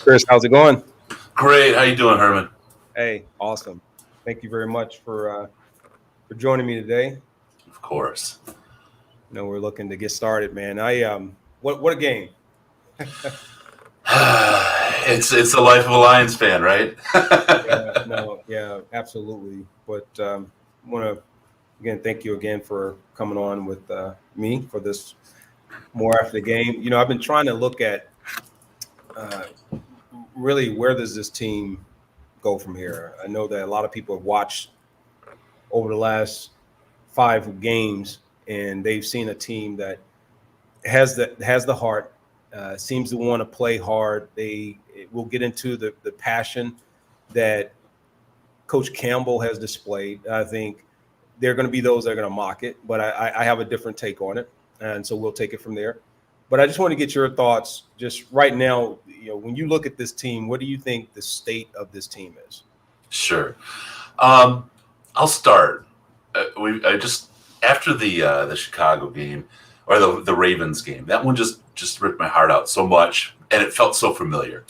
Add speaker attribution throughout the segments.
Speaker 1: Chris, how's it going?
Speaker 2: Great. How you doing, Herman?
Speaker 1: Hey, awesome. Thank you very much for joining me today.
Speaker 2: Of course.
Speaker 1: We're looking to get started, man. What a game.
Speaker 2: It's the life of a Lions fan, right?
Speaker 1: Yeah, absolutely. But I want to again thank you again for coming on with me for this more after the game. I've been trying to look at uh, really where does this team go from here. I know that a lot of people have watched over the last 5 games, and they've seen a team that has the heart, seems to want to play hard. They will get into the passion that Coach Campbell has displayed. I think there are going to be those that are going to mock it, but I have a different take on it, and so we'll take it from there. But I just want to get your thoughts, just right now. When you look at this team, what do you think the state of this team is?
Speaker 2: Sure. I'll start. I just after the Chicago game or the Ravens game, that one just ripped my heart out so much, and it felt so familiar.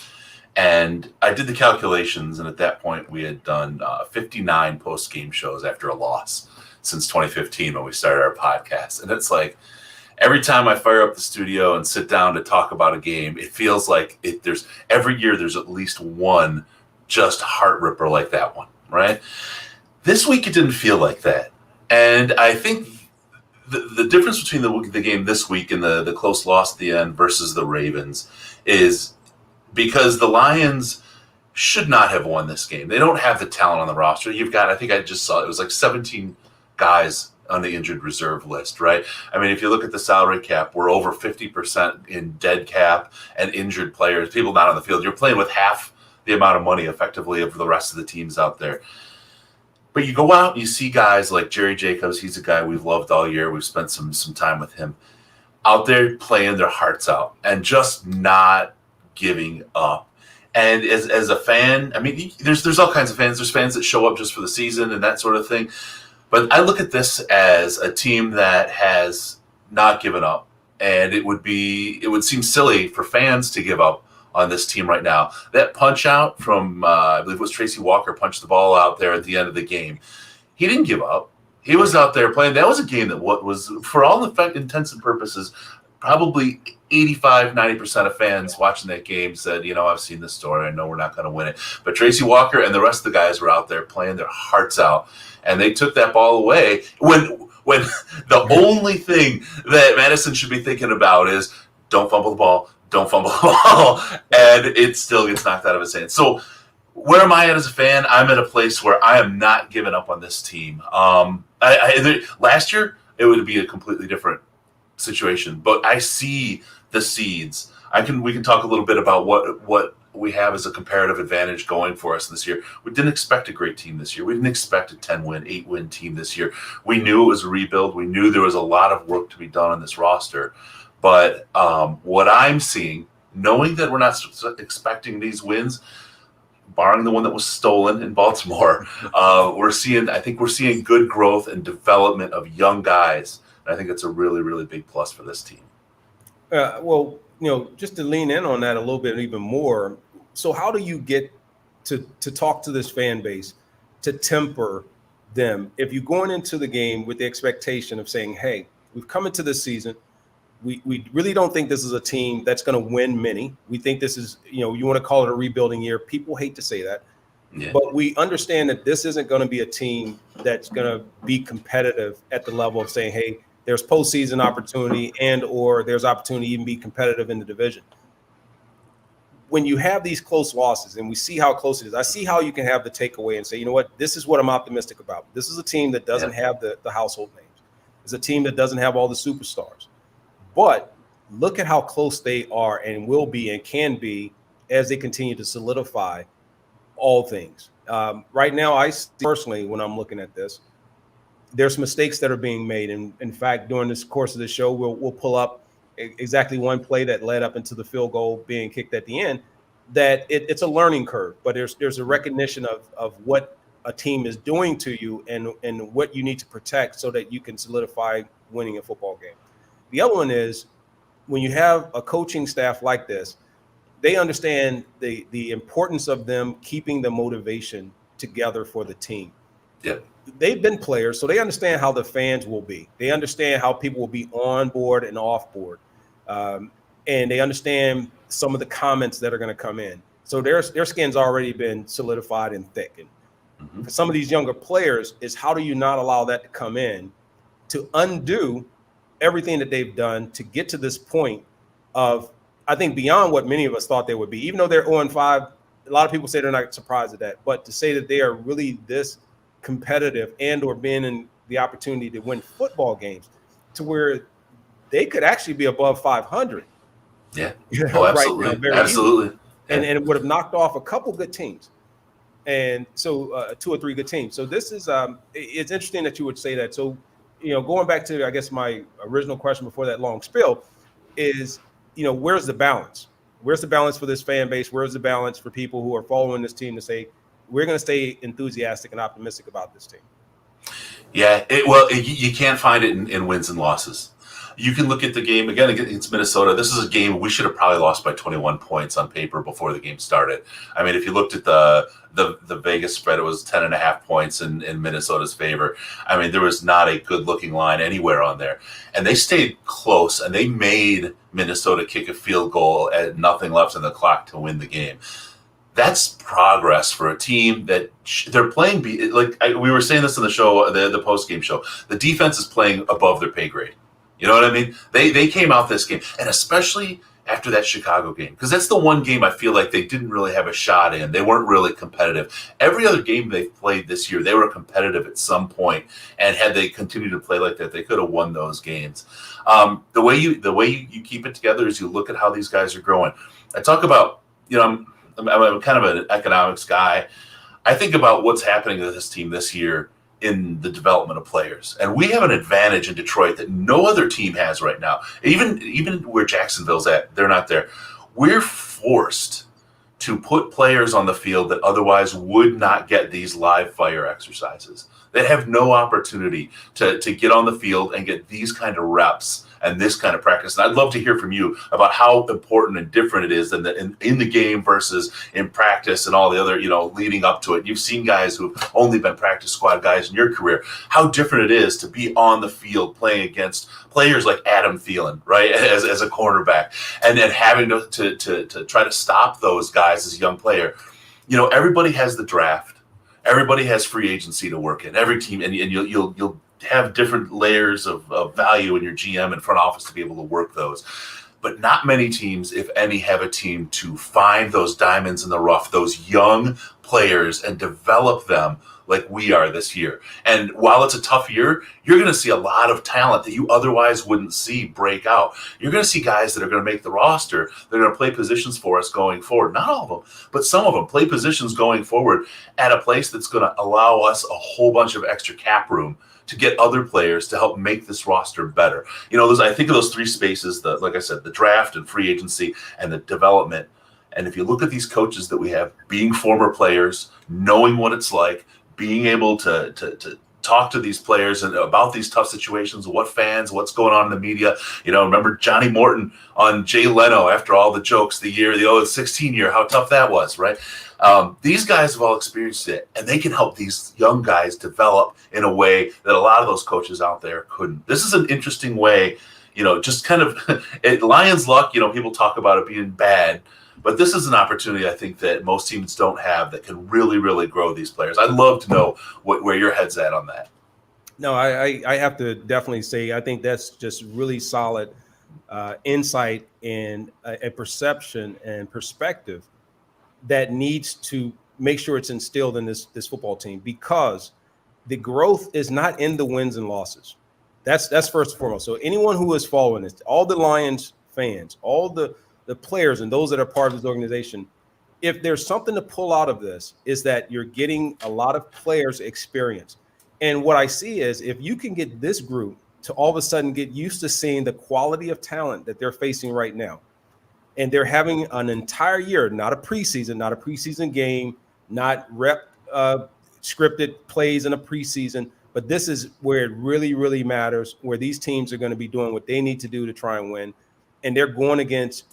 Speaker 2: And I did the calculations, and at that point, we had done 59 post-game shows after a loss since 2015 when we started our podcast. And it's like every time I fire up the studio and sit down to talk about a game, it feels like there's every year there's at least one just heart ripper like that one, right? This week it didn't feel like that, and I think the difference between the game this week and the close loss at the end versus the Ravens is because the Lions should not have won this game. They don't have the talent on the roster. You've got, I think I just saw it was like 17 guys on the injured reserve list, right? I mean, if you look at the salary cap, we're over 50% in dead cap and injured players, people not on the field. You're playing with half the amount of money effectively of the rest of the teams out there. But you go out and you see guys like Jerry Jacobs. He's a guy we've loved all year. We've spent some time with him out there playing their hearts out and just not giving up. And as a fan, I mean, there's all kinds of fans. There's fans that show up just for the season and that sort of thing. But I look at this as a team that has not given up. And it would seem silly for fans to give up on this team right now. That punch out from, I believe it was Tracy Walker punched the ball out there at the end of the game. He didn't give up. He was out there playing. That was a game that was, for all intents and purposes, probably 85, 90% of fans watching that game said, I've seen this story. I know we're not going to win it. But Tracy Walker and the rest of the guys were out there playing their hearts out. And they took that ball away when the only thing that Madison should be thinking about is don't fumble the ball. Don't fumble the ball, and it still gets knocked out of his hands. So where am I at as a fan? I'm at a place where I am not giving up on this team. Last year, it would be a completely different situation, but I see the seeds. We can talk a little bit about what we have as a comparative advantage going for us this year. We didn't expect a great team this year. We didn't expect a 10-win, 8-win team this year. We knew it was a rebuild. We knew there was a lot of work to be done on this roster. But what I'm seeing, knowing that we're not expecting these wins, barring the one that was stolen in Baltimore, I think we're seeing good growth and development of young guys. And I think it's a really, really big plus for this team.
Speaker 1: Well, just to lean in on that a little bit even more. So how do you get to talk to this fan base, to temper them? If you're going into the game with the expectation of saying, hey, we've come into this season, we really don't think this is a team that's going to win many. We think this is, you want to call it a rebuilding year. People hate to say that. Yeah. But we understand that this isn't going to be a team that's going to be competitive at the level of saying, hey, there's postseason opportunity or there's opportunity to even be competitive in the division. When you have these close losses and we see how close it is, I see how you can have the takeaway and say, you know what, this is what I'm optimistic about. This is a team that doesn't have the household names. It's a team that doesn't have all the superstars. But look at how close they are and will be and can be as they continue to solidify all things. Right now, I personally, when I'm looking at this, there's mistakes that are being made. And in fact, during this course of the show, we'll pull up exactly one play that led up into the field goal being kicked at the end, that it's a learning curve. But there's a recognition of what a team is doing to you and what you need to protect so that you can solidify winning a football game. The other one is when you have a coaching staff like this, they understand the importance of them keeping the motivation together for the team.
Speaker 2: Yeah.
Speaker 1: They've been players, so they understand how the fans will be. They understand how people will be on board and off board. And they understand some of the comments that are going to come in. So their skin's already been solidified and thickened. For some of these younger players, is how do you not allow that to come in to undo everything that they've done to get to this point of, I think, beyond what many of us thought they would be. Even though they're 0-5, a lot of people say they're not surprised at that. But to say that they are really this competitive and or being in the opportunity to win football games to where they could actually be above 500.
Speaker 2: Yeah. Oh, absolutely.
Speaker 1: Right now,
Speaker 2: absolutely.
Speaker 1: Yeah. And it would have knocked off a couple good teams. And so 2 or 3 good teams. So this is it's interesting that you would say that. So, going back to, I guess, my original question before that long spill is, where's the balance? Where's the balance for this fan base? Where's the balance for people who are following this team to say, we're going to stay enthusiastic and optimistic about this team?
Speaker 2: Yeah, you can't find it in wins and losses. You can look at the game again against Minnesota. This is a game we should have probably lost by 21 points on paper before the game started. I mean, if you looked at the Vegas spread, it was 10.5 points in Minnesota's favor. I mean, there was not a good looking line anywhere on there, and they stayed close and they made Minnesota kick a field goal at nothing left in the clock to win the game. That's progress for a team that they're playing. We were saying this in the show, the post game show. The defense is playing above their pay grade. You know what I mean? They came out this game, and especially after that Chicago game, because that's the one game I feel like they didn't really have a shot in. They weren't really competitive. Every other game they've played this year, they were competitive at some point, and had they continued to play like that, they could have won those games. The way you keep it together is you look at how these guys are growing. I talk about, I'm kind of an economics guy. I think about what's happening to this team this year in the development of players. And we have an advantage in Detroit that no other team has right now. Even where Jacksonville's at, they're not there. We're forced to put players on the field that otherwise would not get these live fire exercises. They have no opportunity to get on the field and get these kind of reps and this kind of practice. And I'd love to hear from you about how important and different it is in the game versus in practice and all the other, leading up to it. You've seen guys who've only been practice squad guys in your career, how different it is to be on the field playing against players like Adam Thielen, right, as a cornerback, and then having to try to stop those guys as a young player. Everybody has the draft. Everybody has free agency to work in. Every team, and you'll have different layers of value in your GM and front office to be able to work those. But not many teams, if any, have a team to find those diamonds in the rough, those young players, and develop them like we are this year. And while it's a tough year, you're going to see a lot of talent that you otherwise wouldn't see break out. You're going to see guys that are going to make the roster. They're going to play positions for us going forward. Not all of them, but some of them play positions going forward at a place that's going to allow us a whole bunch of extra cap room to get other players to help make this roster better. I think of those 3 spaces, like I said, the draft and free agency and the development. And if you look at these coaches that we have, being former players, knowing what it's like, being able to talk to these players and about these tough situations, what's going on in the media. Remember Johnny Morton on Jay Leno after all the jokes the 2016 year, how tough that was, right? These guys have all experienced it, and they can help these young guys develop in a way that a lot of those coaches out there couldn't. This is an interesting way, just kind of Lions luck, people talk about it being bad, but this is an opportunity I think that most teams don't have that can really, really grow these players. I'd love to know where your head's at on that.
Speaker 1: No, I have to definitely say, I think that's just really solid insight and a perception and perspective that needs to make sure it's instilled in this football team, because the growth is not in the wins and losses. That's first and foremost. So anyone who is following this, all the Lions fans, all the players and those that are part of this organization, if there's something to pull out of this, is that you're getting a lot of players experience. And what I see is, if you can get this group to all of a sudden get used to seeing the quality of talent that they're facing right now, and they're having an entire year, not a preseason game, not scripted plays in a preseason, but this is where it really, really matters, where these teams are going to be doing what they need to do to try and win. And they're going against,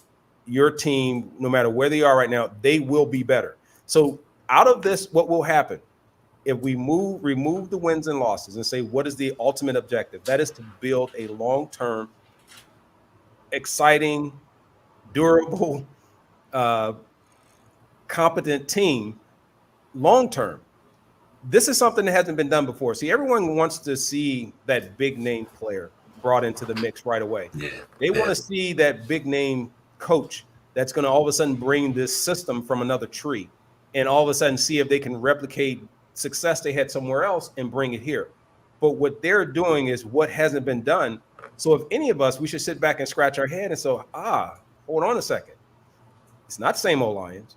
Speaker 1: your team, no matter where they are right now, they will be better. So out of this, what will happen if we remove the wins and losses and say, what is the ultimate objective? That is to build a long-term, exciting, durable, competent team long-term. This is something that hasn't been done before. See, everyone wants to see that big name player brought into the mix right away.
Speaker 2: Yeah.
Speaker 1: They want to see that big name coach that's going to all of a sudden bring this system from another tree and all of a sudden see if they can replicate success they had somewhere else and bring it here. But what they're doing is what hasn't been done. So if any of us, we should sit back and scratch our head and say, hold on a second. It's not the same old Lions.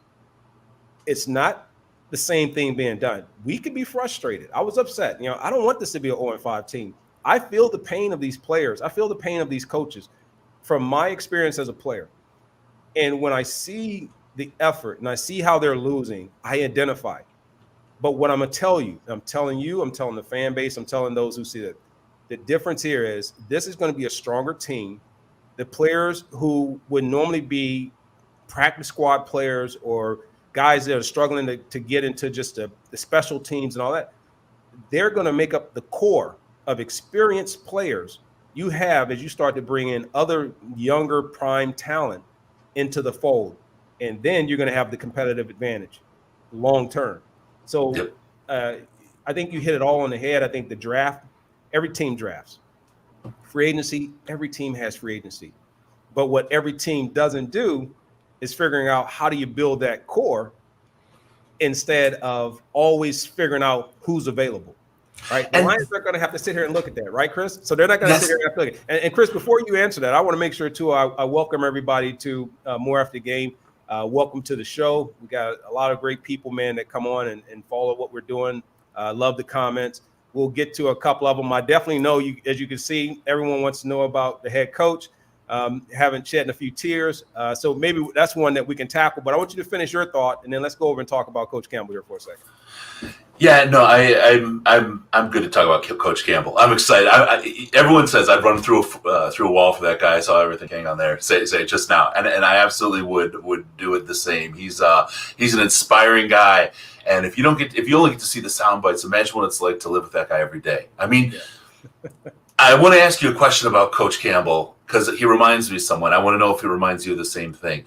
Speaker 1: It's not the same thing being done. We could be frustrated. I was upset. I don't want this to be an 0-5 team. I feel the pain of these players. I feel the pain of these coaches from my experience as a player. And when I see the effort and I see how they're losing, I identify. But what I'm going to tell you, I'm telling the fan base, I'm telling those who see that the difference here is this is going to be a stronger team. The players who would normally be practice squad players or guys that are struggling to get into just the special teams and all that, they're going to make up the core of experienced players you have as you start to bring in other younger prime talent into the fold. And then you're going to have the competitive advantage long term. So I think you hit it all on the head. I think the draft, every team drafts. Free agency, every team has free agency. But what every team doesn't do is figuring out how do you build that core instead of always figuring out who's available. Right. The Lions are going to have to sit here and look at that. Right, Chris? So they're not going to sit here and look at it. And Chris, before you answer that, I want to make sure, too, I welcome everybody to More After the Game. Welcome to the show. We got a lot of great people, man, that come on and follow what we're doing. Love the comments. We'll get to a couple of them. I definitely know, as you can see, everyone wants to know about the head coach. Haven't shed a few tears. So maybe that's one that we can tackle. But I want you to finish your thought, and then let's go over and talk about Coach Campbell here for a second.
Speaker 2: Yeah, no, I'm good to talk about Coach Campbell. I'm excited. Everyone says I'd run through a wall for that guy. I saw everything hang on there. Say it just now, and I absolutely would do it the same. He's an inspiring guy, and if you only get to see the sound bites, imagine what it's like to live with that guy every day. I mean, I want to ask you a question about Coach Campbell because he reminds me of someone. I want to know if he reminds you of the same thing.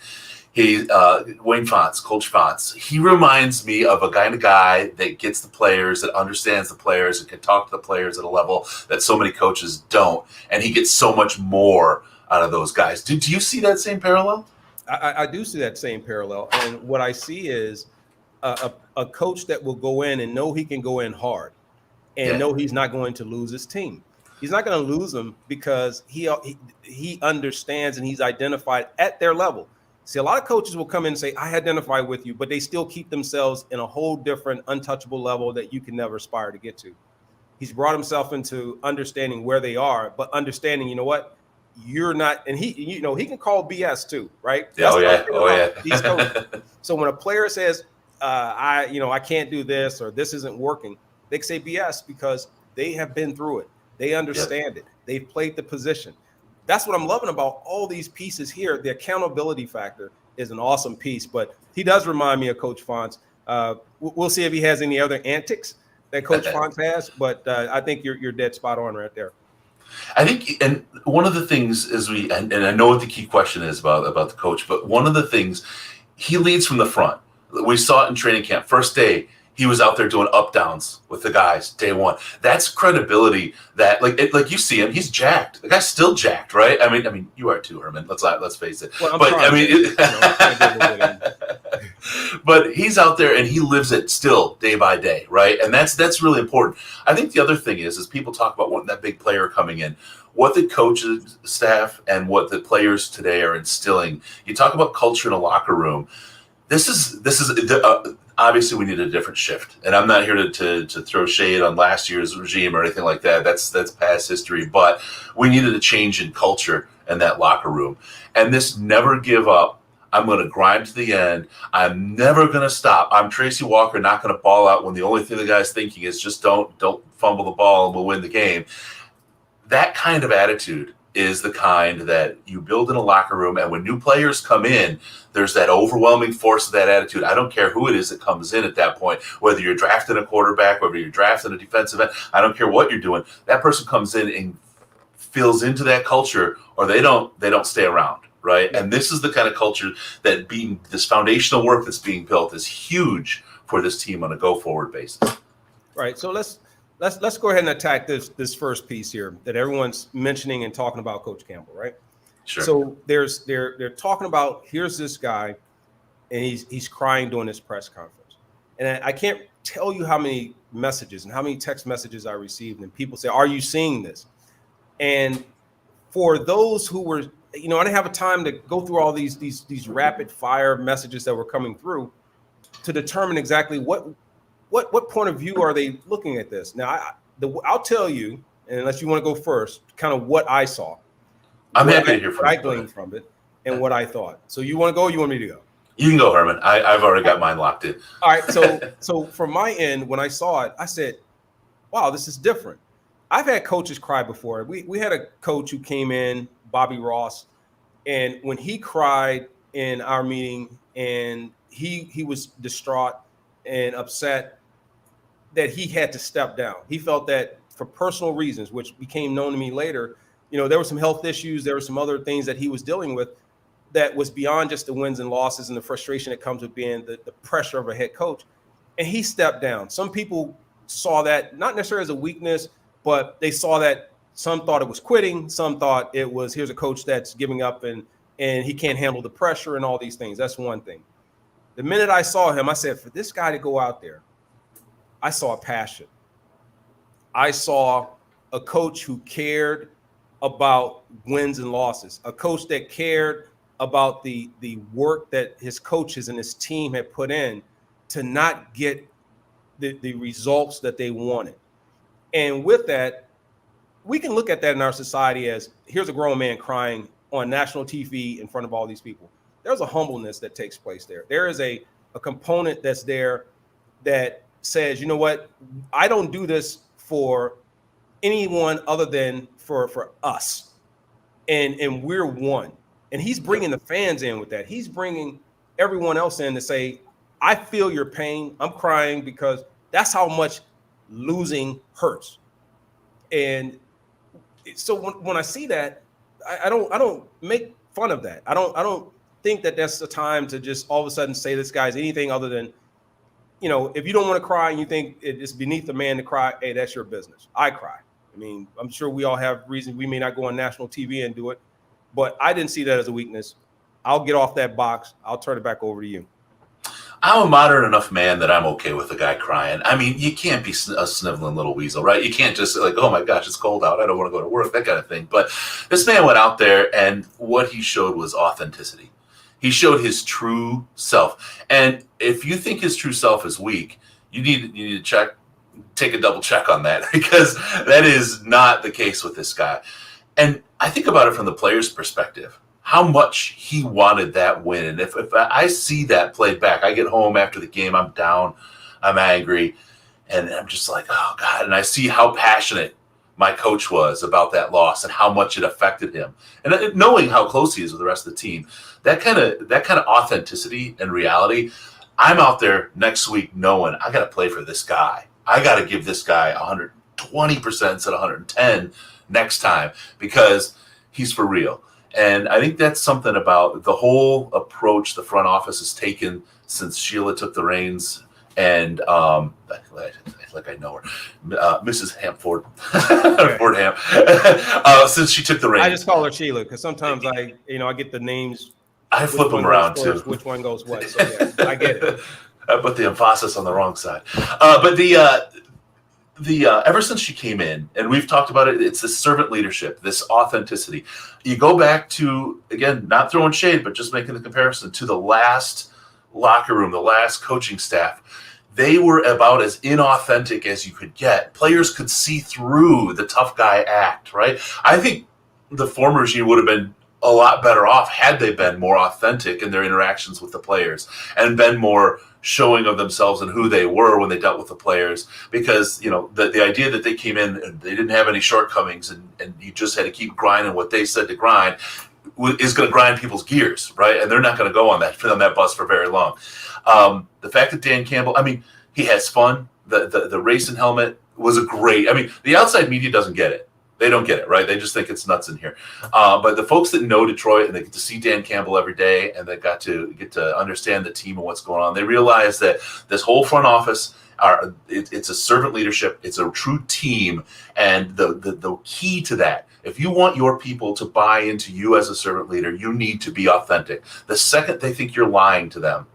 Speaker 2: Wayne Fonts, Coach Fonts, he reminds me of a kind of guy that gets the players, that understands the players, and can talk to the players at a level that so many coaches don't. And he gets so much more out of those guys. Do you see that same parallel?
Speaker 1: I do see that same parallel. And what I see is a coach that will go in and know he can go in hard and know he's not going to lose his team. He's not going to lose them because he understands and he's identified at their level. See, a lot of coaches will come in and say, I identify with you, but they still keep themselves in a whole different untouchable level that you can never aspire to get to. He's brought himself into understanding where they are, but understanding, you know what, you're not, and he can call BS too, right?
Speaker 2: Oh yeah.
Speaker 1: These coaches. So when a player says, I can't do this or this isn't working, they can say BS because they have been through it. They understand it. They've played the position. That's what I'm loving about all these pieces here. The accountability factor is an awesome piece, but he does remind me of Coach Fonts. We'll see if he has any other antics that Coach Fonts has, but I think you're dead spot on right there.
Speaker 2: I think, and one of the things is and I know what the key question is about the coach, but one of the things, he leads from the front. We saw it in training camp. First day, he was out there doing up downs with the guys day one. That's credibility that like you see him, he's jacked. The guy's still jacked, right? I mean, you are too, Herman. Let's face it.
Speaker 1: Well,
Speaker 2: but he's out there and he lives it still day by day, right? And that's really important. I think the other thing is people talk about wanting that big player coming in. What the coaches staff and what the players today are instilling. You talk about culture in a locker room. This is obviously we need a different shift, and I'm not here to throw shade on last year's regime or anything like that. That's past history, but we needed a change in culture in that locker room, and this never give up. I'm going to grind to the end. I'm never going to stop. I'm Tracy Walker, not going to ball out when the only thing the guy's thinking is just don't fumble the ball and we'll win the game. That kind of attitude is the kind that you build in a locker room, and when new players come in, there's that overwhelming force of that attitude. I don't care who it is that comes in at that point, whether you're drafting a quarterback, whether you're drafting a defensive end, I don't care what you're doing. That person comes in and feels into that culture, or they don't stay around, right? And this is the kind of culture that this foundational work that's being built is huge for this team on a go-forward basis.
Speaker 1: Right. So let's go ahead and attack this first piece here that everyone's mentioning and talking about Coach Campbell, right?
Speaker 2: Sure.
Speaker 1: So they're talking about, here's this guy, and he's crying during this press conference, and I can't tell you how many messages and how many text messages I received, and people say, "Are you seeing this?" And for those who were, I didn't have a time to go through all these rapid fire messages that were coming through to determine exactly what point of view are they looking at this. Now, I'll tell you, and unless you want to go first, kind of what I saw.
Speaker 2: I'm happy to hear from you.
Speaker 1: I gleaned from it and what I thought. So you want to go? Or you want me to go?
Speaker 2: You can go, Herman. I've already got mine locked in.
Speaker 1: All right. So from my end, when I saw it, I said, "Wow, this is different." I've had coaches cry before. We had a coach who came in, Bobby Ross, and when he cried in our meeting, and he was distraught and upset that he had to step down. He felt that for personal reasons, which became known to me later, there were some health issues, there were some other things that he was dealing with that was beyond just the wins and losses and the frustration that comes with being the pressure of a head coach. And he stepped down. Some people saw that not necessarily as a weakness, but they saw that some thought it was quitting. Some thought it was, here's a coach that's giving up and he can't handle the pressure and all these things. That's one thing. The minute I saw him, I said, for this guy to go out there, I saw a passion. I saw a coach who cared about wins and losses, a coach that cared about the work that his coaches and his team had put in to not get the results that they wanted. And with that, we can look at that in our society as, here's a grown man crying on national TV in front of all these people. There's a humbleness that takes place there. There is a component that's there that says, you know what, I don't do this for anyone other than for us. And we're one. And he's bringing the fans in with that. He's bringing everyone else in to say, I feel your pain. I'm crying because that's how much losing hurts. And so when I see that, I don't make fun of that. I don't think that that's the time to just all of a sudden say this guy's anything other than, if you don't want to cry and you think it's beneath a man to cry, hey, that's your business. I cry. I mean, I'm sure we all have reasons we may not go on national TV and do it, but I didn't see that as a weakness. I'll get off that box. I'll turn it back over to you.
Speaker 2: I'm a modern enough man that I'm okay with the guy crying. I mean, you can't be a sniveling little weasel, right? You can't just like, oh my gosh, it's cold out, I don't want to go to work, that kind of thing. But this man went out there, and what he showed was authenticity. He showed his true self. And if you think his true self is weak, you need to take a double check on that, because that is not the case with this guy. And I think about it from the player's perspective, how much he wanted that win. And if I see that played back, I get home after the game, I'm down, I'm angry, and I'm just like, oh God. And I see how passionate my coach was about that loss and how much it affected him. And knowing how close he is with the rest of the team, that kind of authenticity and reality, I'm out there next week knowing I got to play for this guy. I got to give this guy 120% instead of 110 next time, because he's for real. And I think that's something about the whole approach the front office has taken since Sheila took the reins. And like I know her, Mrs. Hampford,
Speaker 1: Okay.
Speaker 2: Ford Ham, since she took the reins.
Speaker 1: I just call her Sheila because sometimes I get the names.
Speaker 2: I flip them around too.
Speaker 1: Which one goes what? So yeah, I get it.
Speaker 2: I put the emphasis on the wrong side. But ever since she came in, and we've talked about it, it's this servant leadership, this authenticity. You go back to, again, not throwing shade, but just making the comparison to the last locker room, the last coaching staff. They were about as inauthentic as you could get. Players could see through the tough guy act, right? I think the former regime would have been a lot better off had they been more authentic in their interactions with the players and been more showing of themselves and who they were when they dealt with the players. Because, the idea that they came in and they didn't have any shortcomings and you just had to keep grinding what they said to grind is going to grind people's gears, right? And they're not going to go on that bus for very long. The fact that Dan Campbell, he has fun. The racing helmet was a great. The outside media doesn't get it. They don't get it, right? They just think it's nuts in here. But the folks that know Detroit and they get to see Dan Campbell every day and they get to understand the team and what's going on, they realize that this whole front office it's a servant leadership. It's a true team, and the key to that, if you want your people to buy into you as a servant leader, you need to be authentic. The second they think you're lying to them,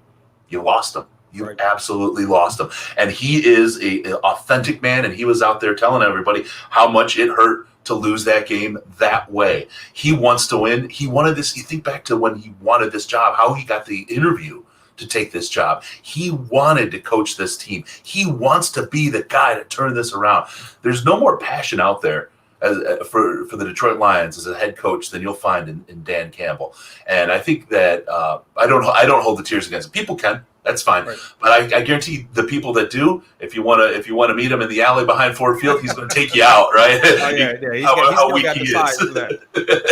Speaker 2: you lost them. You
Speaker 1: Right.
Speaker 2: absolutely lost him. And he is an authentic man, and he was out there telling everybody how much it hurt to lose that game that way. He wants to win. He wanted this. You think back to when he wanted this job, how he got the interview to take this job. He wanted to coach this team. He wants to be the guy to turn this around. There's no more passion out there for the Detroit Lions as a head coach than you'll find in Dan Campbell. And I think that I don't hold the tears against him. People can. That's fine,
Speaker 1: Right.
Speaker 2: But I guarantee the people that do, if you want to meet him in the alley behind Ford Field, he's going to take you out, right?
Speaker 1: Oh, yeah. He's
Speaker 2: How
Speaker 1: still
Speaker 2: weak
Speaker 1: got
Speaker 2: he
Speaker 1: the size
Speaker 2: is.
Speaker 1: for that.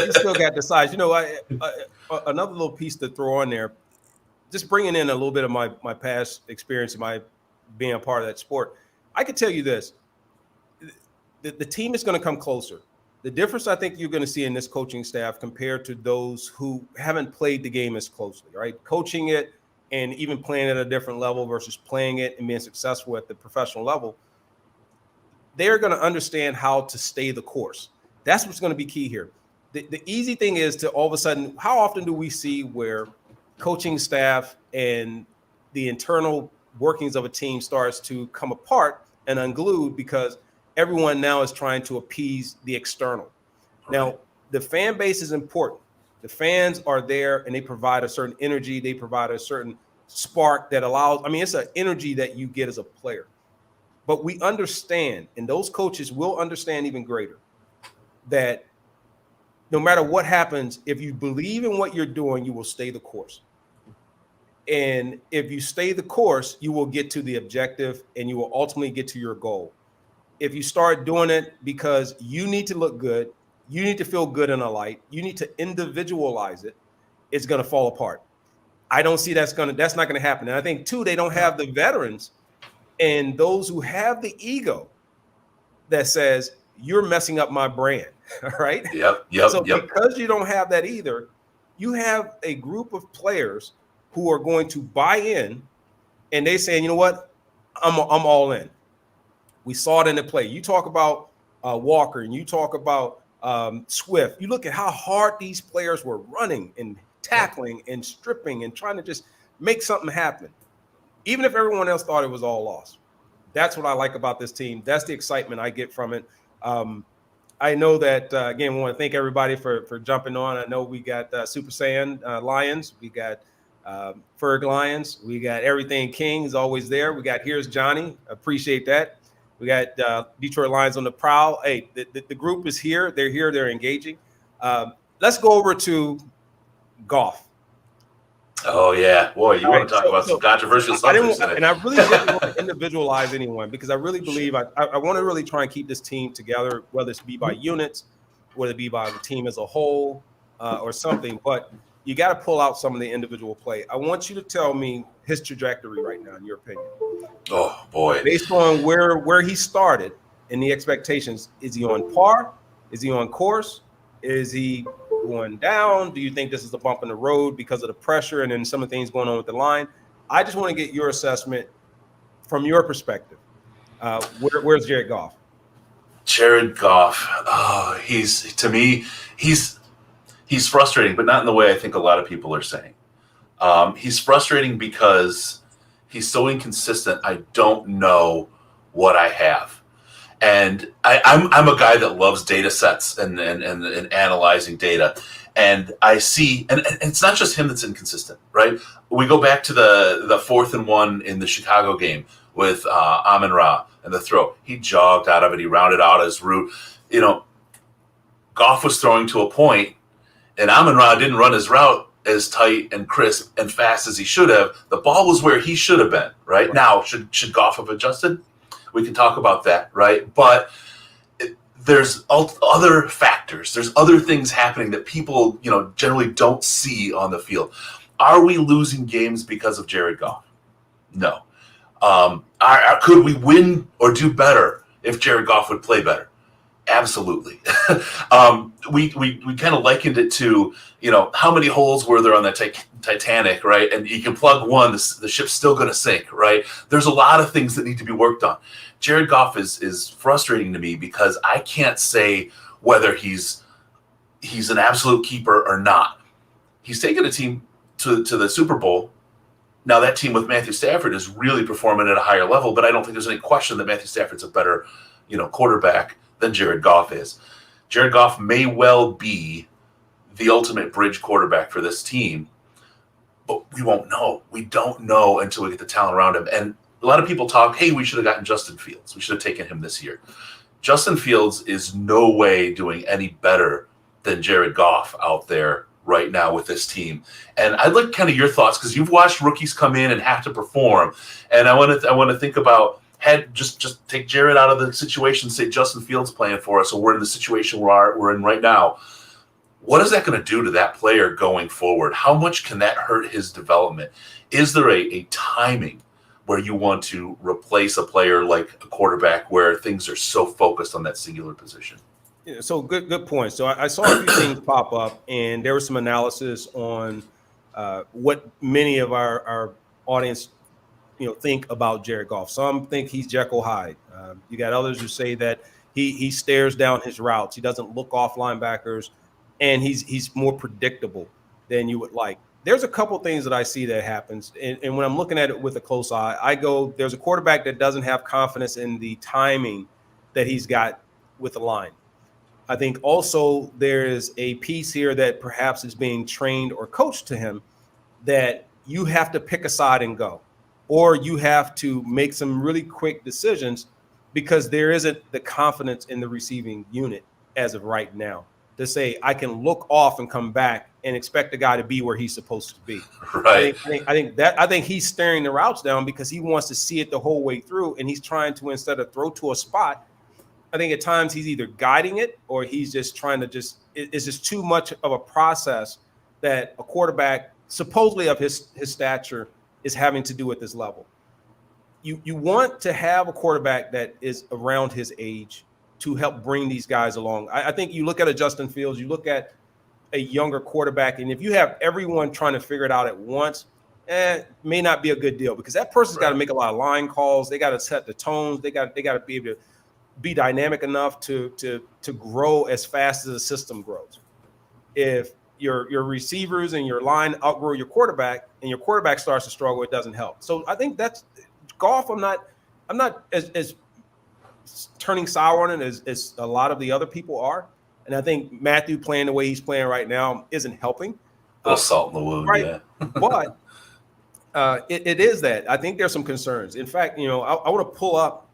Speaker 1: He's still got the size. Another little piece to throw on there, just bringing in a little bit of my past experience and my being a part of that sport. I can tell you this: the team is going to come closer. The difference I think you're going to see in this coaching staff compared to those who haven't played the game as closely, right? Coaching it and even playing at a different level versus playing it and being successful at the professional level, they're going to understand how to stay the course. That's what's going to be key here. The easy thing is to all of a sudden, how often do we see where coaching staff and the internal workings of a team starts to come apart and unglued because everyone now is trying to appease the external. Now, the fan base is important. The fans are there and they provide a certain energy. They provide a certain spark that allows, it's an energy that you get as a player. But we understand, and those coaches will understand even greater, that no matter what happens, if you believe in what you're doing, you will stay the course. And if you stay the course, you will get to the objective and you will ultimately get to your goal. If you start doing it because you need to look good, you need to feel good in a light, you need to individualize it, it's going to fall apart. I don't see that's not going to happen. And I think too, they don't have the veterans and those who have the ego that says you're messing up my brand. All right.
Speaker 2: Yep.
Speaker 1: So because you don't have that either, you have a group of players who are going to buy in and they saying, you know what, I'm all in. We saw it in the play. You talk about Walker and you talk about Swift. You look at how hard these players were running and tackling and stripping and trying to just make something happen, even if everyone else thought it was all lost. That's what I like about this team. That's the excitement I get from it. I know that, again, we want to thank everybody for jumping on. I know we got Super Saiyan Lions. We got Ferg Lions. We got Everything King is always there. We got Here's Johnny. Appreciate that. We got Detroit Lions on the prowl. Hey, the group is here. They're here. They're engaging. Let's go over to Goff.
Speaker 2: Oh, yeah. Boy, you want to talk about some controversial subjects.
Speaker 1: And I really didn't want to individualize anyone because I really believe I want to really try and keep this team together, whether it's be by units, whether it be by the team as a whole or something. But you got to pull out some of the individual play. I want you to tell me his trajectory right now, in your opinion.
Speaker 2: Oh, boy.
Speaker 1: Based on where he started and the expectations, is he on par? Is he on course? Is he going down? Do you think this is a bump in the road because of the pressure and then some of the things going on with the line? I just want to get your assessment from your perspective. Where's Jared Goff?
Speaker 2: Jared Goff. Oh, to me, he's frustrating, but not in the way I think a lot of people are saying. He's frustrating because he's so inconsistent. I don't know what I have. And I'm a guy that loves data sets and analyzing data. And I see, and it's not just him that's inconsistent, right? We go back to the 4th and 1 in the Chicago game with Amon-Ra and the throw. He jogged out of it. He rounded out his route. Goff was throwing to a point, and Amon-Ra didn't run his route as tight and crisp and fast as he should have. The ball was where he should have been, right? Now, should Goff have adjusted? We can talk about that, right? But there's other factors. There's other things happening that people, generally don't see on the field. Are we losing games because of Jared Goff? No. Could we win or do better if Jared Goff would play better? Absolutely. We kind of likened it to, how many holes were there on that Titanic, right? And you can plug one, the ship's still going to sink, right? There's a lot of things that need to be worked on. Jared Goff is frustrating to me because I can't say whether he's an absolute keeper or not. He's taken a team to the Super Bowl. Now that team with Matthew Stafford is really performing at a higher level, but I don't think there's any question that Matthew Stafford's a better, quarterback than Jared Goff is. Jared Goff may well be the ultimate bridge quarterback for this team, but we won't know. We don't know until we get the talent around him. And a lot of people talk, hey, we should have gotten Justin Fields. We should have taken him this year. Justin Fields is no way doing any better than Jared Goff out there right now with this team. And I'd like kind of your thoughts, because you've watched rookies come in and have to perform. And I want to think about, just take Jared out of the situation, say Justin Fields playing for us, or we're in the situation we're in right now. What is that going to do to that player going forward? How much can that hurt his development? Is there a timing where you want to replace a player like a quarterback where things are so focused on that singular position?
Speaker 1: Yeah, so good point. So I saw a few things pop up, and there was some analysis on what many of our audience think about Jared Goff. Some think he's Jekyll Hyde. You got others who say that he stares down his routes. He doesn't look off linebackers, and he's more predictable than you would like. There's a couple things that I see that happens, and when I'm looking at it with a close eye, I go, there's a quarterback that doesn't have confidence in the timing that he's got with the line. I think also there is a piece here that perhaps is being trained or coached to him that you have to pick a side and go, or you have to make some really quick decisions because there isn't the confidence in the receiving unit as of right now to say, I can look off and come back and expect the guy to be where he's supposed to be.
Speaker 2: Right.
Speaker 1: I think he's staring the routes down because he wants to see it the whole way through, and he's trying to, instead of throw to a spot, I think at times he's either guiding it or he's just trying to it's just too much of a process that a quarterback supposedly of his stature is having to do at this level. You want to have a quarterback that is around his age to help bring these guys along. I think you look at a Justin Fields, you look at a younger quarterback, and if you have everyone trying to figure it out at once, may not be a good deal, because that person's got to make a lot of line calls. They got to set the tones. They got to be able to be dynamic enough to grow as fast as the system grows. If your receivers and your line outgrow your quarterback and your quarterback starts to struggle, it doesn't help. So I think that's Goff. I'm not as turning sour on it as a lot of the other people are. And I think Matthew playing the way he's playing right now isn't helping.
Speaker 2: A little salt in the wound, right? Yeah.
Speaker 1: But it is that. I think there's some concerns. In fact, I want to pull up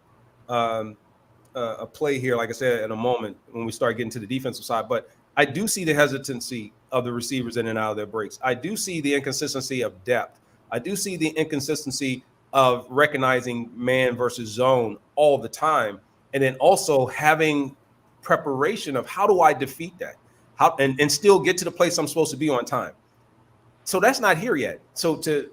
Speaker 1: a play here, like I said, in a moment when we start getting to the defensive side. But I do see the hesitancy of the receivers in and out of their breaks. I do see the inconsistency of depth. I do see the inconsistency of recognizing man versus zone all the time. And then also having preparation of how do I defeat that? How and still get to the place I'm supposed to be on time. So that's not here yet. So to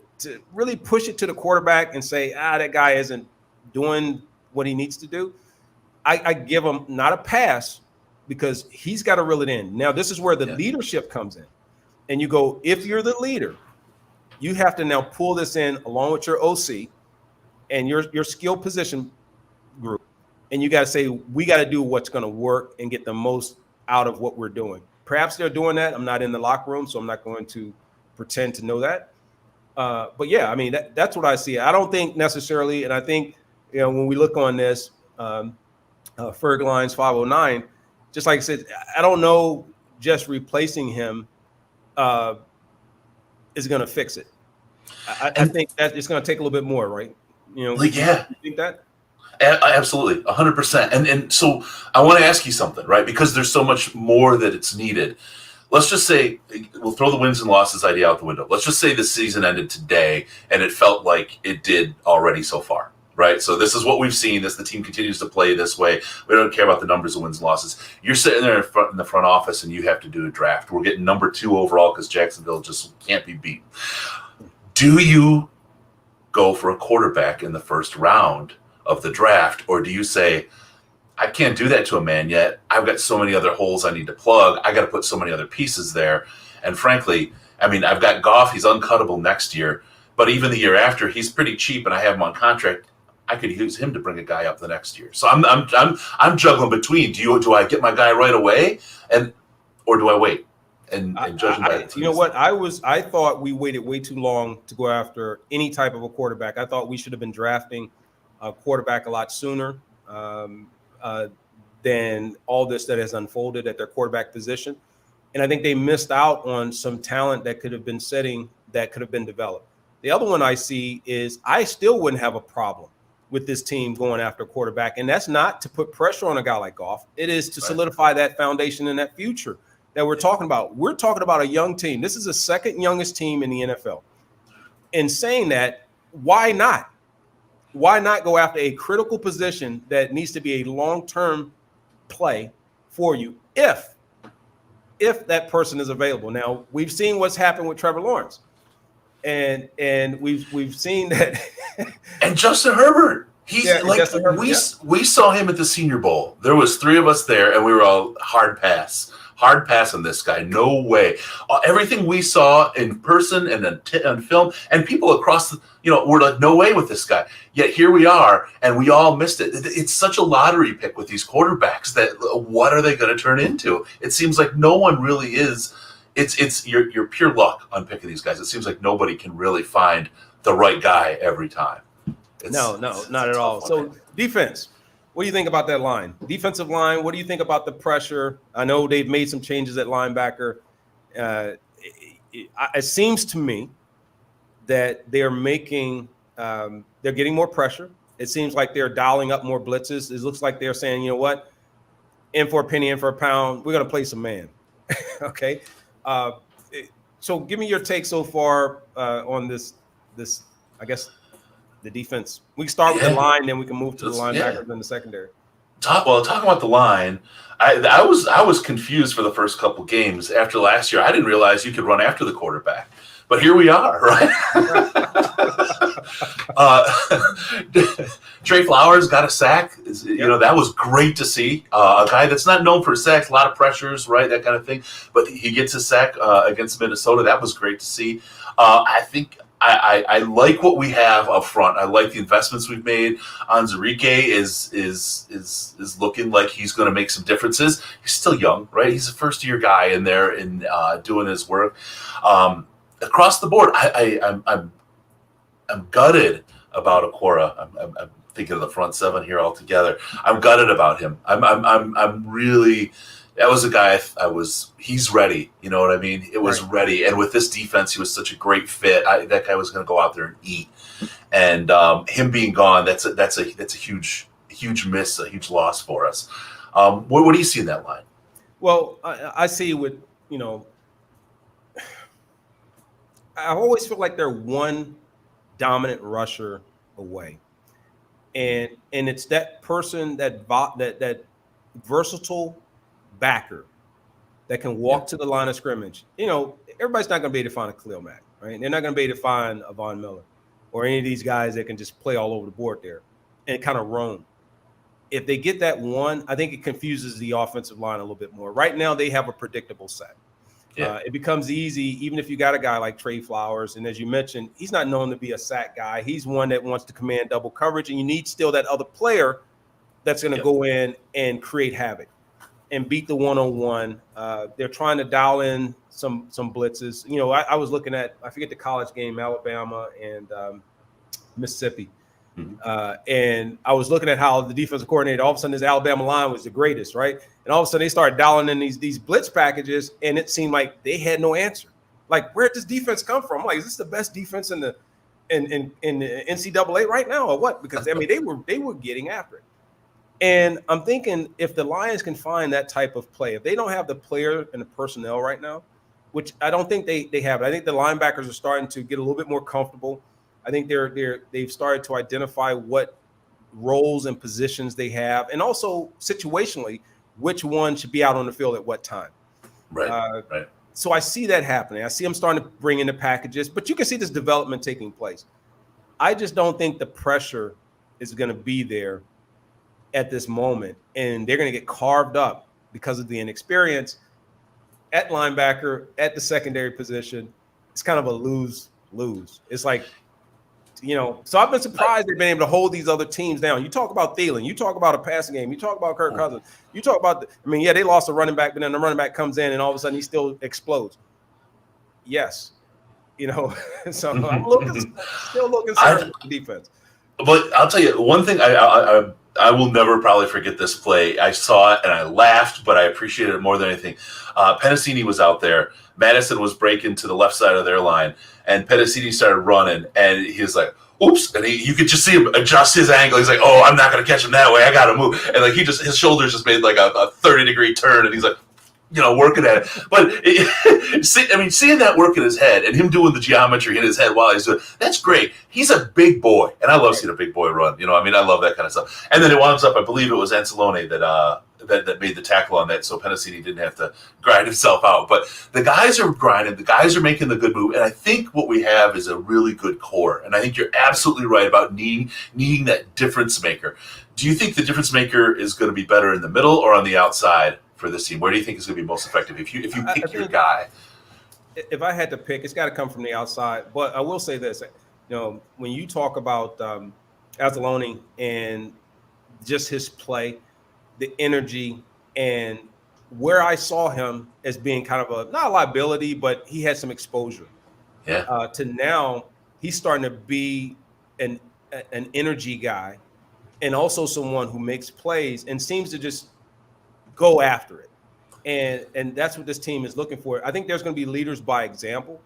Speaker 1: really push it to the quarterback and say, that guy isn't doing what he needs to do, I give him not a pass, because he's got to reel it in. Now, this is where the leadership comes in. And you go, if you're the leader, you have to now pull this in along with your OC and your skill position group. And you got to say, we got to do what's going to work and get the most out of what we're doing. Perhaps they're doing that. I'm not in the locker room, so I'm not going to pretend to know that. But yeah, I mean, that's what I see. I don't think necessarily, and I think, when we look on this, Ferg Lines 509, just like I said, I don't know just replacing him is going to fix it. I think that it's going to take a little bit more, right? You think that?
Speaker 2: Absolutely, 100%. And so I want to ask you something, right? Because there's so much more that it's needed. let's just say we'll throw the wins and losses idea out the window. Let's just say the season ended today and it felt like it did already so far, right? So this is what we've seen. The team continues to play this way. We don't care about the numbers of wins and losses. You're sitting there in the front office and you have to do a draft. We're getting number 2 overall because Jacksonville just can't be beat. Do you go for a quarterback in the first round of the draft, or do you say, I can't do that to a man yet. I've got so many other holes I need to plug. I got to put so many other pieces there. And frankly, I mean, I've got Goff. He's uncuttable next year. But even the year after, he's pretty cheap, and I have him on contract. I could use him to bring a guy up the next year. So I'm juggling between. Do I get my guy right away, or do I wait and judge him by
Speaker 1: you know what? I thought we waited way too long to go after any type of a quarterback. I thought we should have been drafting a quarterback a lot sooner. Than all this that has unfolded at their quarterback position. And I think they missed out on some talent that could have been developed. The other one I see is I still wouldn't have a problem with this team going after a quarterback. And that's not to put pressure on a guy like Goff. It is to solidify that foundation and that future that we're talking about. We're talking about a young team. This is the second youngest team in the NFL. In saying that, why not? Why not go after a critical position that needs to be a long-term play for you if that person is available? Now, we've seen what's happened with Trevor Lawrence. And we've seen that.
Speaker 2: And Justin Herbert. He's Justin Herbert, we saw him at the Senior Bowl. There was 3 of us there, and we were all hard pass on this guy. No way. Everything we saw in person and on film, and people across were like, no way with this guy. Yet here we are, and we all missed it. It's such a lottery pick with these quarterbacks that what are they going to turn into? It seems like no one really is. It's your pure luck on picking these guys. It seems like nobody can really find the right guy every time.
Speaker 1: No, not at all. So defense. What do you think about that line? Defensive line, what do you think about the pressure? I know they've made some changes at linebacker. It seems to me that they're getting more pressure. It seems like they're dialing up more blitzes. It looks like they're saying, you know what? In for a penny, in for a pound, we're going to play some man. Okay. So give me your take so far on this, I guess, the defense. We can start with the line, then we can move to the linebackers in the secondary.
Speaker 2: Talking about the line, I was confused for the first couple games after last year. I didn't realize you could run after the quarterback, but here we are, right? Trey Flowers got a sack. That was great to see. A guy that's not known for sacks, a lot of pressures, right, that kind of thing. But he gets a sack against Minnesota. That was great to see. I think I like what we have up front. I like the investments we've made. Onwuzurike is looking like he's going to make some differences. He's still young, right? He's a first-year guy in there and doing his work. Across the board, I'm gutted about Okora. I'm thinking of the front 7 here altogether. I'm gutted about him. I'm really. That was a guy he's ready. You know what I mean? It was ready. And with this defense, he was such a great fit. That guy was going to go out there and eat. And him being gone, that's a huge miss, a huge loss for us. What do you see in that line?
Speaker 1: Well, I see with, I always feel like they're one dominant rusher away. And it's that person, that versatile backer that can walk to the line of scrimmage. Everybody's not going to be able to find a Khalil Mack, right? They're not going to be able to find a Von Miller or any of these guys that can just play all over the board there and kind of roam. If they get that one, I think it confuses the offensive line a little bit more. Right now, they have a predictable set. It becomes easy, even if you got a guy like Trey Flowers. And as you mentioned, he's not known to be a sack guy. He's one that wants to command double coverage, and you need still that other player that's going to go in and create havoc and beat the one-on-one. They're trying to dial in some blitzes. I was looking at, I forget the college game, Alabama and Mississippi. And I was looking at how the defensive coordinator, all of a sudden this Alabama line was the greatest, right? And all of a sudden they started dialing in these blitz packages, and it seemed like they had no answer. Like, where did this defense come from? I'm like, is this the best defense in the NCAA right now or what? Because, I mean, they were getting after it. And I'm thinking if the Lions can find that type of play, if they don't have the player and the personnel right now, which I don't think they have. I think the linebackers are starting to get a little bit more comfortable. I think they've started to identify what roles and positions they have, and also situationally, which one should be out on the field at what time.
Speaker 2: Right. Right.
Speaker 1: So I see that happening. I see them starting to bring in the packages, but you can see this development taking place. I just don't think the pressure is going to be there at this moment, and they're going to get carved up because of the inexperience at linebacker, at the secondary position. It's kind of a lose-lose. It's like, so I've been surprised they've been able to hold these other teams down. You talk about Thielen, you talk about a passing game, you talk about Kirk Cousins, you talk about, they lost a running back, but then the running back comes in and all of a sudden he still explodes. Yes. So I'm still a little concerned with the defense.
Speaker 2: But I'll tell you one thing. I will never probably forget this play. I saw it and I laughed, but I appreciated it more than anything. Pennicini was out there. Madison was breaking to the left side of their line, and Pennicini started running, and he was like, "Oops!" And you could just see him adjust his angle. He's like, "Oh, I'm not going to catch him that way. I got to move." And like his shoulders just made like a 30-degree turn, and he's like, working at it. But seeing that work in his head and him doing the geometry in his head while he's doing it, that's great. He's a big boy, and I love seeing a big boy run. I love that kind of stuff. And then it winds up, I believe it was Ancelone that made the tackle on that, so Pennicini didn't have to grind himself out. But the guys are grinding, the guys are making the good move, and I think what we have is a really good core. And I think you're absolutely right about needing that difference maker. Do you think the difference maker is going to be better in the middle or on the outside for this team? Where do you think is going to be most effective if you pick your guy?
Speaker 1: If I had to pick, it's got to come from the outside. But I will say this, when you talk about Anzalone and just his play, the energy, and where I saw him as being kind of not a liability, but he had some exposure.
Speaker 2: Yeah.
Speaker 1: To now he's starting to be an energy guy, and also someone who makes plays and seems to just go after it. And that's what this team is looking for. I think there's going to be leaders by example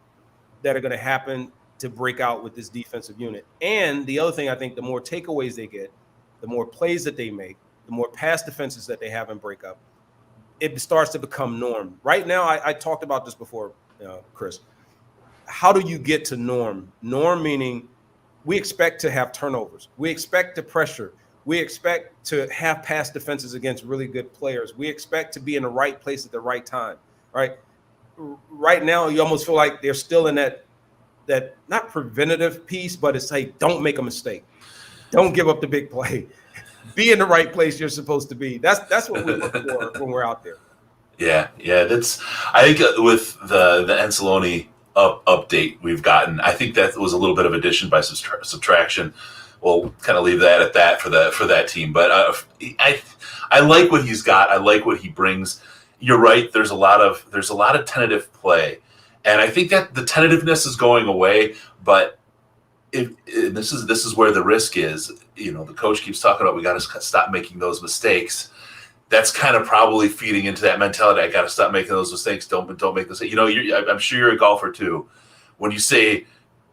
Speaker 1: that are going to happen to break out with this defensive unit. And the other thing, I think the more takeaways they get, the more plays that they make, the more pass defenses that they have in breakup, it starts to become norm. Right now, I talked about this before, Chris. How do you get to norm? Norm meaning we expect to have turnovers. We expect to pressure. We expect to have pass defenses against really good players. We expect to be in the right place at the right time, right? Right now, you almost feel like they're still in that not preventative piece, but it's like, don't make a mistake. Don't give up the big play. Be in the right place you're supposed to be. That's what we look for when we're out there.
Speaker 2: Yeah. I think with the Ancelone update we've gotten, I think that was a little bit of addition by subtraction. We'll kind of leave that at that for that team. But I like what he's got. I like what he brings. You're right. There's a lot of tentative play, and I think that the tentativeness is going away. But this is where the risk is. The coach keeps talking about we got to stop making those mistakes. That's kind of probably feeding into that mentality. I got to stop making those mistakes. Don't make this. I'm sure you're a golfer too. When you say,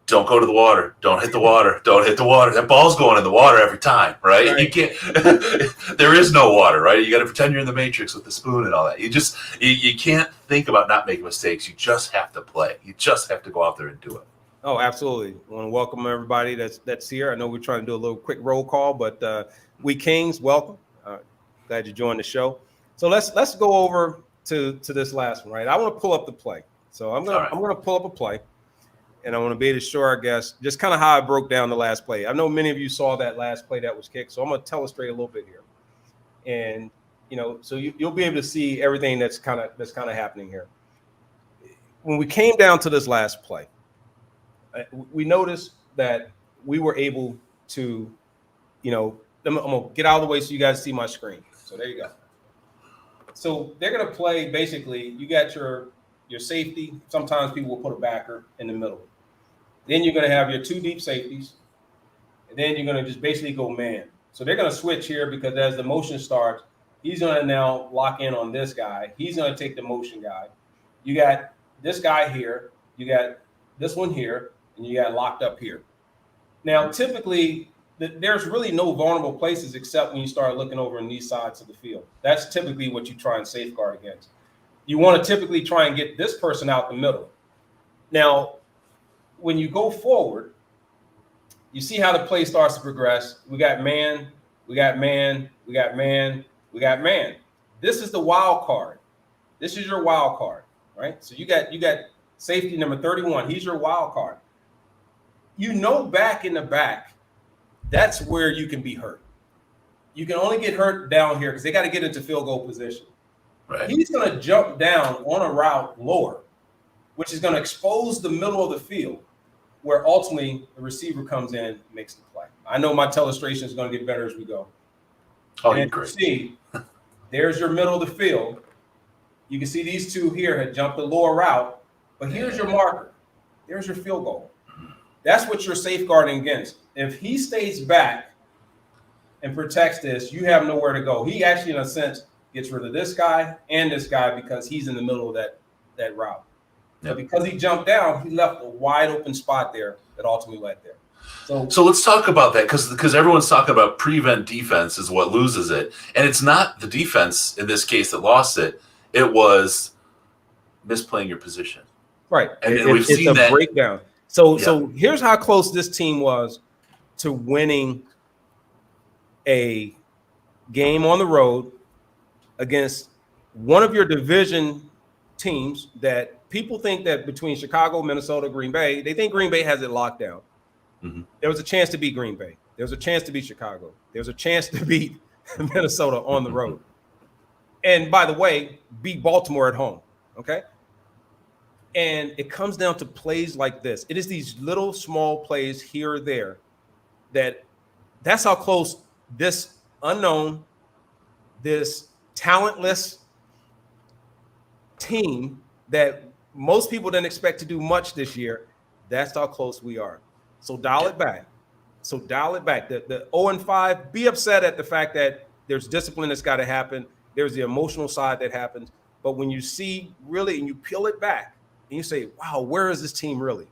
Speaker 2: don't go to the water, don't hit the water, don't hit the water, that ball's going in the water every time, right? You can't. There is no water, right? You got to pretend you're in the Matrix with the spoon and all that. You can't think about not making mistakes. You just have to play. You just have to go out there and do it.
Speaker 1: Oh, absolutely. I want to welcome everybody that's here. I know we're trying to do a little quick roll call, but we Kings, welcome. Glad you joined the show. So let's go over to this last one, right? I want to pull up the play. So I'm gonna pull up a play, and I want to be able to show our guests just kind of how I broke down the last play. I know many of you saw that last play that was kicked, so I'm gonna illustrate a little bit here, and so you'll be able to see everything that's kind of happening here. When we came down to this last play, we noticed that we were able to, I'm gonna get out of the way so you guys see my screen. So there you go. So they're gonna play basically. You got your safety. Sometimes people will put a backer in the middle. Then you're gonna have your two deep safeties, and then you're gonna just basically go man. So they're gonna switch here because as the motion starts, he's gonna now lock in on this guy. He's gonna take the motion guy. You got this guy here. You got this one here, and you got locked up here. Now, typically, there's really no vulnerable places except when you start looking over on these sides of the field. That's typically what you try and safeguard against. you want to typically try and get this person out the middle. Now, when you go forward, you see how the play starts to progress. We got man, we got man, we got man, we got man. This is the wild card. This is your wild card, right? So you got safety number 31. He's your wild card. Back in the back, that's where you can be hurt. You can only get hurt down here because they got to get into field goal position.
Speaker 2: Right.
Speaker 1: He's going to jump down on a route lower, which is going to expose the middle of the field, where ultimately the receiver comes in and makes the play. I know my illustration is going to get better as we go.
Speaker 2: Oh, you're great.
Speaker 1: See, there's your middle of the field. You can see these two here had jumped the lower route, but here's your marker. There's your field goal. That's what you're safeguarding against. If he stays back and protects this, you have nowhere to go. He actually, in a sense, gets rid of this guy and this guy because he's in the middle of that route. But because he jumped down, he left a wide open spot there that ultimately led there.
Speaker 2: So let's talk about that because everyone's talking about prevent defense is what loses it. And it's not the defense in this case that lost it. It was misplaying your position.
Speaker 1: Right.
Speaker 2: And we've seen
Speaker 1: it's a
Speaker 2: that
Speaker 1: breakdown. So here's how close this team was to winning a game on the road against one of your division teams that people think that between Chicago, Minnesota, Green Bay, they think Green Bay has it locked down. Mm-hmm. There was a chance to beat Green Bay. There was a chance to beat Chicago. There was a chance to beat Minnesota on the road. And by the way, beat Baltimore at home. Okay. And it comes down to plays like this. It is these little small plays here or there that's how close this unknown, this talentless team that most people didn't expect to do much this year, that's how close we are. So dial it back. The 0-5, be upset at the fact that there's discipline that's got to happen. There's the emotional side that happens. But when you see really, and you peel it back, and you say, wow, where is this team really?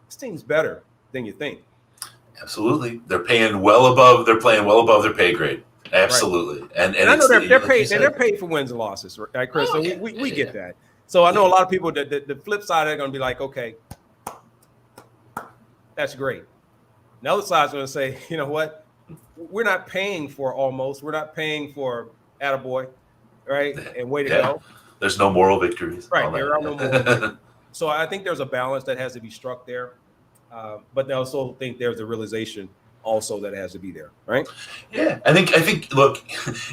Speaker 1: This team's better than you think.
Speaker 2: Absolutely. They're playing well above their pay grade. Absolutely. Right. And
Speaker 1: I know they're paid for wins and losses, right, Chris? So we get that. So I know a lot of people that the flip side are going to be like, okay, that's great. The other side's going to say, you know what? We're not paying for almost. We're not paying for attaboy, right? And way to go.
Speaker 2: There's no moral victories.
Speaker 1: Right. There are no moral victories. So I think there's a balance that has to be struck there. But I also think there's a realization also that has to be there, right?
Speaker 2: Yeah, I think. Look,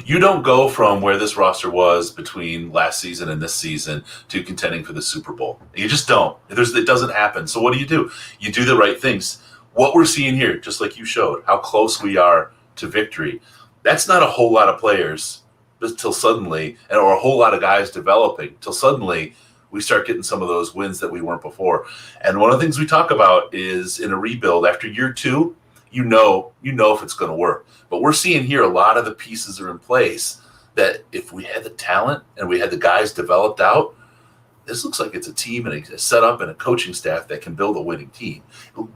Speaker 2: you don't go from where this roster was between last season and this season to contending for the Super Bowl. You just don't. It doesn't happen. So what do? You do the right things. What we're seeing here, just like you showed, how close we are to victory. That's not a whole lot of players till suddenly, or a whole lot of guys developing till suddenly we start getting some of those wins that we weren't before. And one of the things we talk about is in a rebuild after year 2, you know if it's going to work. But we're seeing here a lot of the pieces are in place that if we had the talent and we had the guys developed out, this looks like it's a team and a setup and a coaching staff that can build a winning team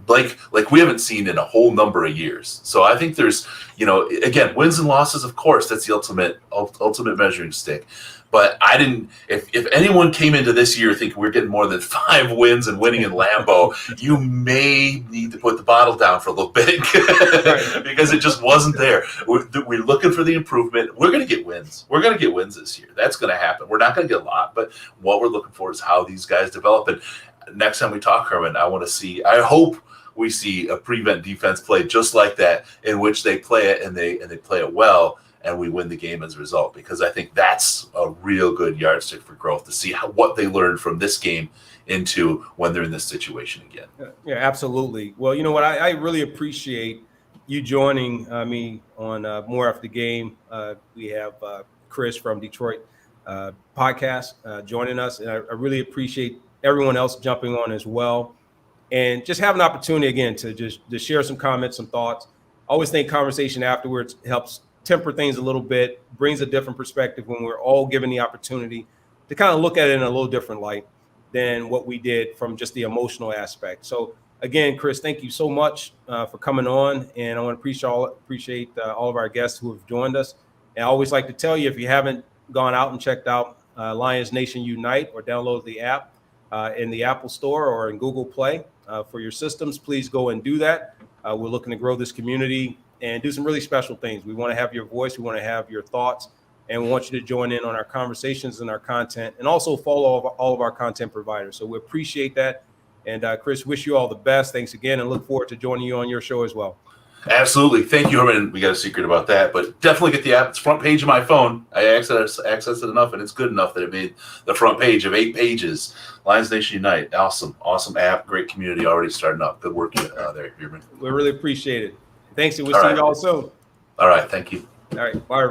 Speaker 2: like we haven't seen in a whole number of years. So I think there's, again, wins and losses, of course, that's the ultimate measuring stick. But I didn't. If anyone came into this year thinking we're getting more than 5 wins and winning in Lambeau, you may need to put the bottle down for a little bit because it just wasn't there. We're looking for the improvement. We're going to get wins. We're going to get wins this year. That's going to happen. We're not going to get a lot, but what we're looking for is how these guys develop. And next time we talk, Herman, I hope we see a prevent defense play just like that, in which they play it and they play it well. And we win the game as a result, because I think that's a real good yardstick for growth to see what they learned from this game into when they're in this situation again.
Speaker 1: Yeah, absolutely. Well, you know what? I really appreciate you joining me on More After the Game. We have Chris from Detroit podcast joining us. And I really appreciate everyone else jumping on as well. And just have an opportunity, again, to share some comments, some thoughts. I always think conversation afterwards helps temper things a little bit, brings a different perspective when we're all given the opportunity to kind of look at it in a little different light than what we did from just the emotional aspect. So again, Chris, thank you so much for coming on. And I want to appreciate all of our guests who have joined us. And I always like to tell you, if you haven't gone out and checked out Lions Nation Unite, or download the app in the Apple Store or in Google Play for your systems. Please go and do that. We're looking to grow this community and do some really special things. We want to have your voice. We want to have your thoughts. And we want you to join in on our conversations and our content, and also follow all of our content providers. So we appreciate that. And Chris, wish you all the best. Thanks again, and look forward to joining you on your show as well.
Speaker 2: Absolutely. Thank you, Herman. We got a secret about that, but definitely get the app. It's front page of my phone. I access it enough, and it's good enough that it made the front page of 8 pages. Lions Nation Unite. Awesome app. Great community already starting up. Good work there, Herman.
Speaker 1: We really appreciate it. Thanks, and we'll see you all soon.
Speaker 2: All right. Thank you.
Speaker 1: All right. Bye.